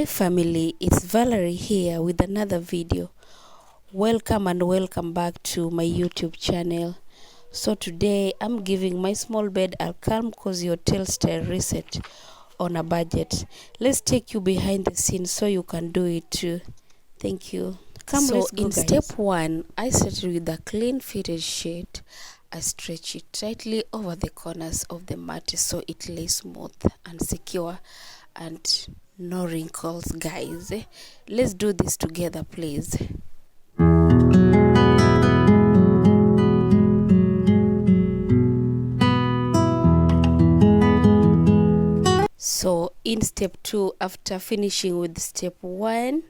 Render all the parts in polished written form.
Hi family, it's Valerie here with another video. Welcome and welcome back to my YouTube channel. So today I'm giving my small bed a calm cozy hotel style reset on a budget. Let's take you behind the scenes so you can do it too. Thank you. So in step 1, I started with a clean fitted sheet. I stretch it tightly over the corners of the mattress so it lays smooth and secure and no wrinkles, guys. Let's do this together, please. So in step 2, after finishing with step 1,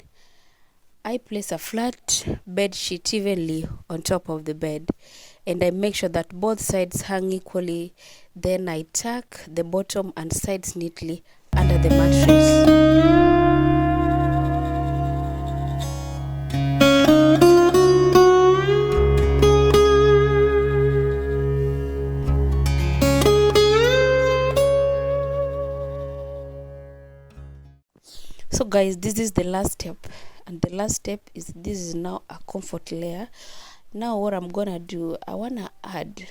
I place a flat bed sheet evenly on top of the bed and I make sure that both sides hang equally. Then I tuck the bottom and sides neatly under the mattress. So guys, this is the last step, and the last step is this is now a comfort layer. Now what I'm gonna do, I wanna add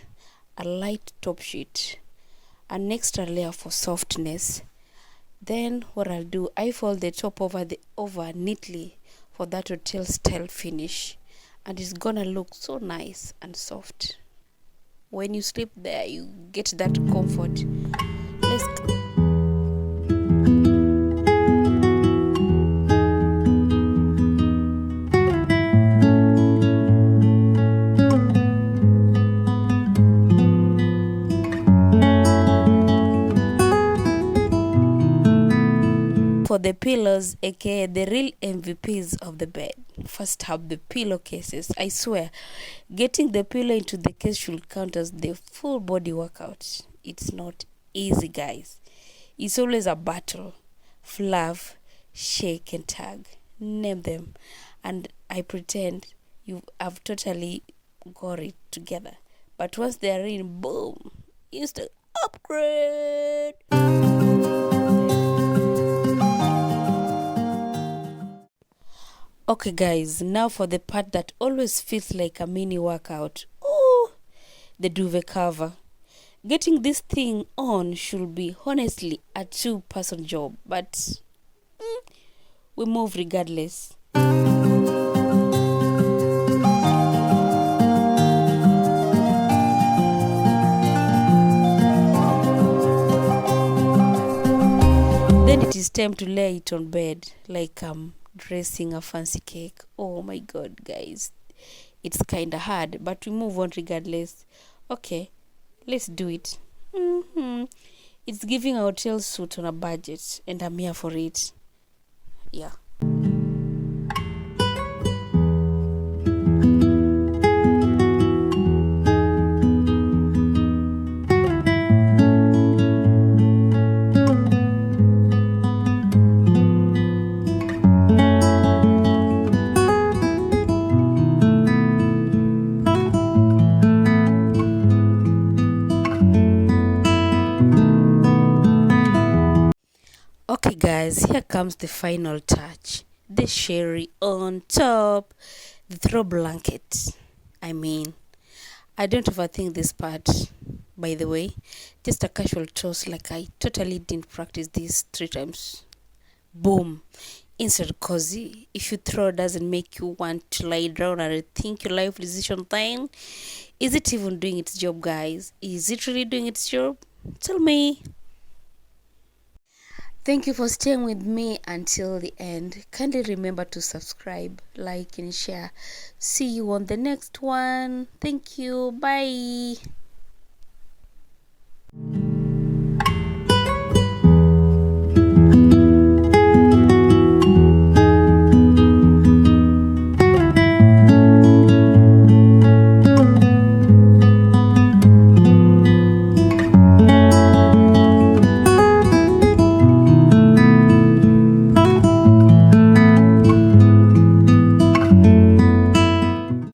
a light top sheet, an extra layer for softness. Then what I'll do, I fold the top over neatly for that hotel style finish, and it's gonna look so nice and soft. When you sleep there, you get that comfort. For the pillows, aka the real MVPs of the bed, first have the pillowcases. I swear, getting the pillow into the case should count as the full body workout. It's not easy, guys. It's always a battle. Fluff, shake and tug, name them, and I pretend you have totally got it together. But once they're in, boom, instant upgrade. Okay guys, now for the part that always feels like a mini workout. Ooh, the duvet cover. Getting this thing on should be honestly a 2-person job, but we move regardless. Then it is time to lay it on bed like dressing a fancy cake. Oh my god, guys, it's kinda hard, but we move on regardless. Okay, let's do it. It's giving a hotel suit on a budget, and I'm here for it. Yeah. Okay guys, here comes the final touch. The cherry on top. The throw blanket. I don't overthink this part, by the way. Just a casual toss, like I totally didn't practice this 3 times. Boom. Instant cozy. If you throw doesn't make you want to lie down and think your life decision thing, is it even doing its job, guys? Is it really doing its job? Tell me. Thank you for staying with me until the end. Kindly remember to subscribe, like and share. See you on the next one. Thank you. Bye.